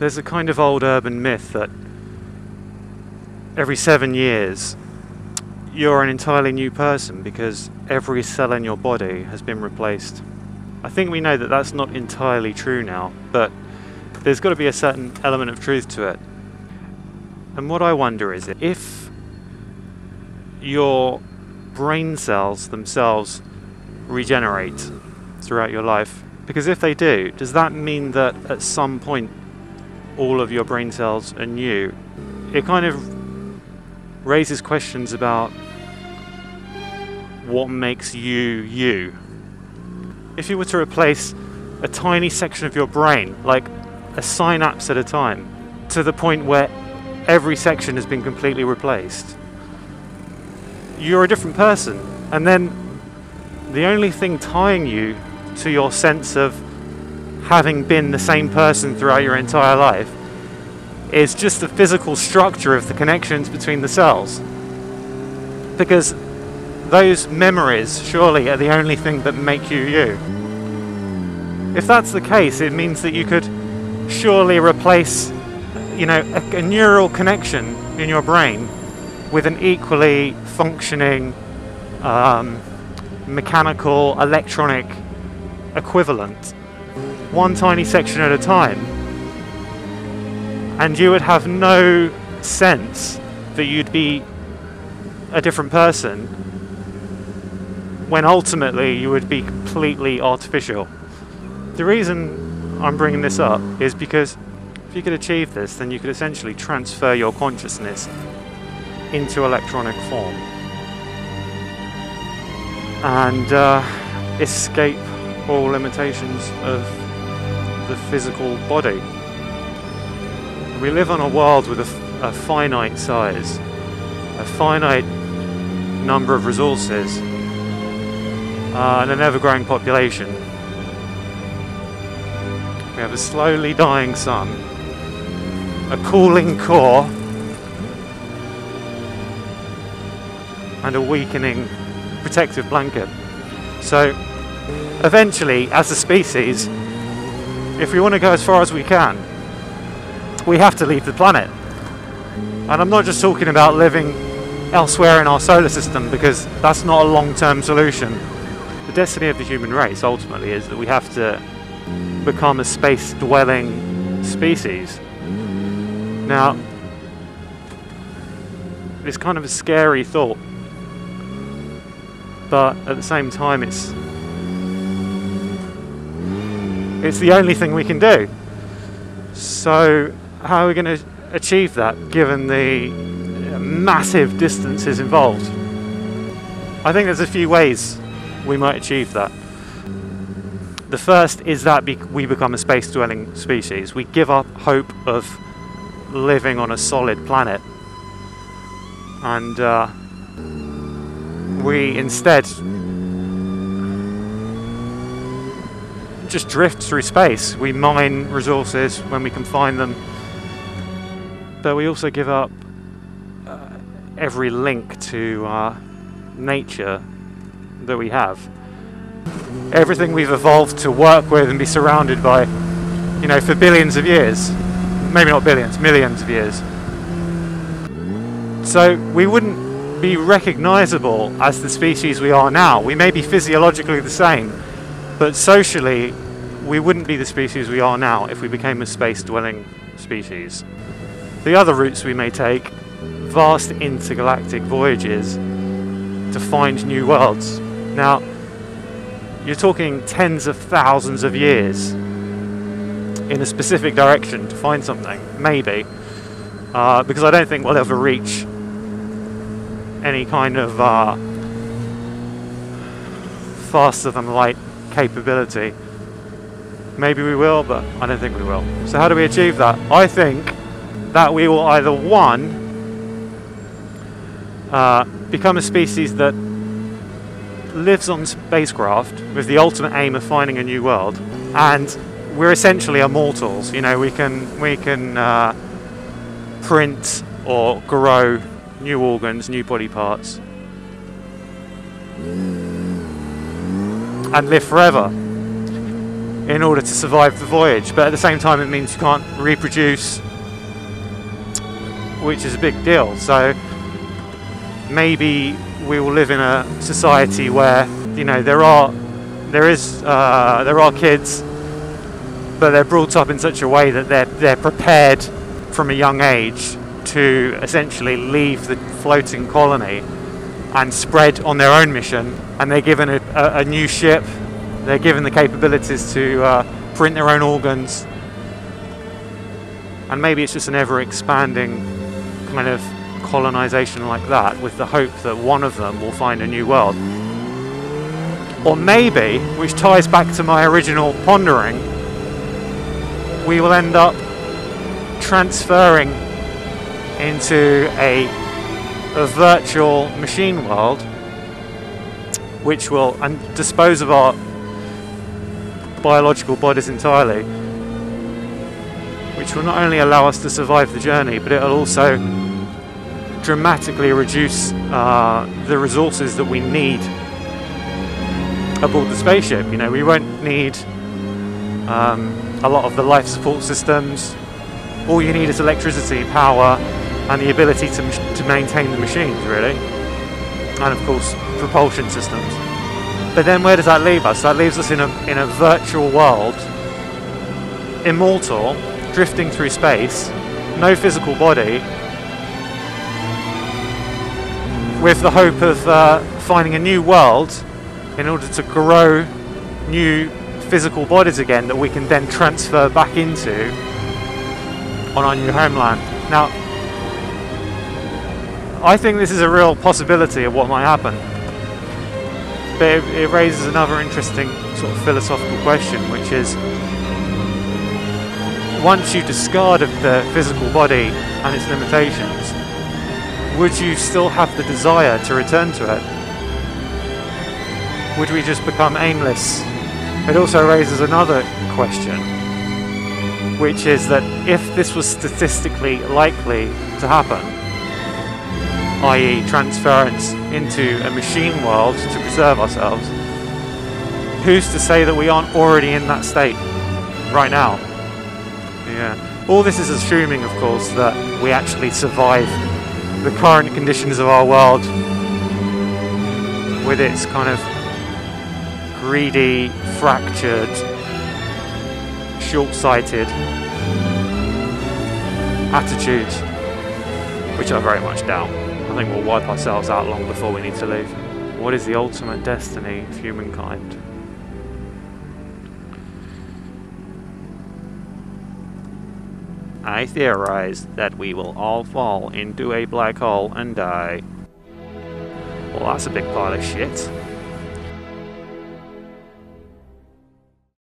There's a kind of old urban myth that every 7 years you're an entirely new person because every cell in your body has been replaced. I think we know that that's not entirely true now, but there's got to be a certain element of truth to it. And what I wonder is if your brain cells themselves regenerate throughout your life, because if they do, does that mean that at some point all of your brain cells are new? It kind of raises questions about what makes you you. If you were to replace a tiny section of your brain, like a synapse at a time, to the point where every section has been completely replaced, you're a different person. And then the only thing tying you to your sense of having been the same person throughout your entire life is just the physical structure of the connections between the cells. Because those memories surely are the only thing that make you you. If that's the case, it means that you could surely replace, a neural connection in your brain with an equally functioning mechanical, electronic equivalent, one tiny section at a time, and you would have no sense that you'd be a different person when ultimately you would be completely artificial. The reason I'm bringing this up is because if you could achieve this, then you could essentially transfer your consciousness into electronic form and escape all limitations of the physical body. We live on a world with a finite size, a finite number of resources, and an ever-growing population. We have a slowly dying sun, a cooling core, and a weakening protective blanket. So eventually, as a species, if we want to go as far as we can, we have to leave the planet. And I'm not just talking about living elsewhere in our solar system, because that's not a long-term solution. The destiny of the human race ultimately is that we have to become a space-dwelling species. Now, it's kind of a scary thought, but at the same time it's the only thing we can do. So how are we going to achieve that given the massive distances involved? I think there's a few ways we might achieve that. The first is that we become a space-dwelling species. We give up hope of living on a solid planet, and we instead just drift through space. We mine resources when we can find them, but we also give up every link to nature that we have. Everything we've evolved to work with and be surrounded by, for billions of years. Maybe not billions, millions of years. So we wouldn't be recognizable as the species we are now. We may be physiologically the same, but socially we wouldn't be the species we are now if we became a space-dwelling species. The other routes we may take, vast intergalactic voyages to find new worlds. Now, you're talking tens of thousands of years in a specific direction to find something, maybe, because I don't think we'll ever reach any kind of faster than light capability. Maybe we will, but I don't think we will. So how do we achieve that? I think that we will either, one, become a species that lives on spacecraft with the ultimate aim of finding a new world, and we're essentially immortals. We can print or grow new organs, new body parts, and live forever. in order to survive the voyage, but at the same time it means you can't reproduce, which is a big deal. So maybe we will live in a society where, you know, there are kids, but they're brought up in such a way that they're prepared from a young age to essentially leave the floating colony and spread on their own mission, and they're given a new ship, they're given the capabilities to print their own organs, and maybe it's just an ever-expanding kind of colonization like that, with the hope that one of them will find a new world. Or maybe, which ties back to my original pondering, we will end up transferring into a virtual machine world which will dispose of our biological bodies entirely, which will not only allow us to survive the journey, but it will also dramatically reduce the resources that we need aboard the spaceship. You know, we won't need a lot of the life support systems. All you need is electricity, power, and the ability to maintain the machines, really, and of course propulsion systems. But then where does that leave us? That leaves us in a virtual world, immortal, drifting through space, no physical body, with the hope of finding a new world in order to grow new physical bodies again that we can then transfer back into on our new homeland. Now, I think this is a real possibility of what might happen, but it raises another interesting sort of philosophical question, which is, once you discard the physical body and its limitations, would you still have the desire to return to it? Would we just become aimless? It also raises another question, which is that if this was statistically likely to happen, i.e. transference into a machine world to preserve ourselves, who's to say that we aren't already in that state right now? Yeah. All this is assuming, of course, that we actually survive the current conditions of our world with its kind of greedy, fractured, short-sighted attitudes, which I very much doubt. I think we'll wipe ourselves out long before we need to leave. What is the ultimate destiny of humankind? I theorize that we will all fall into a black hole and die. Well, that's a big pile of shit.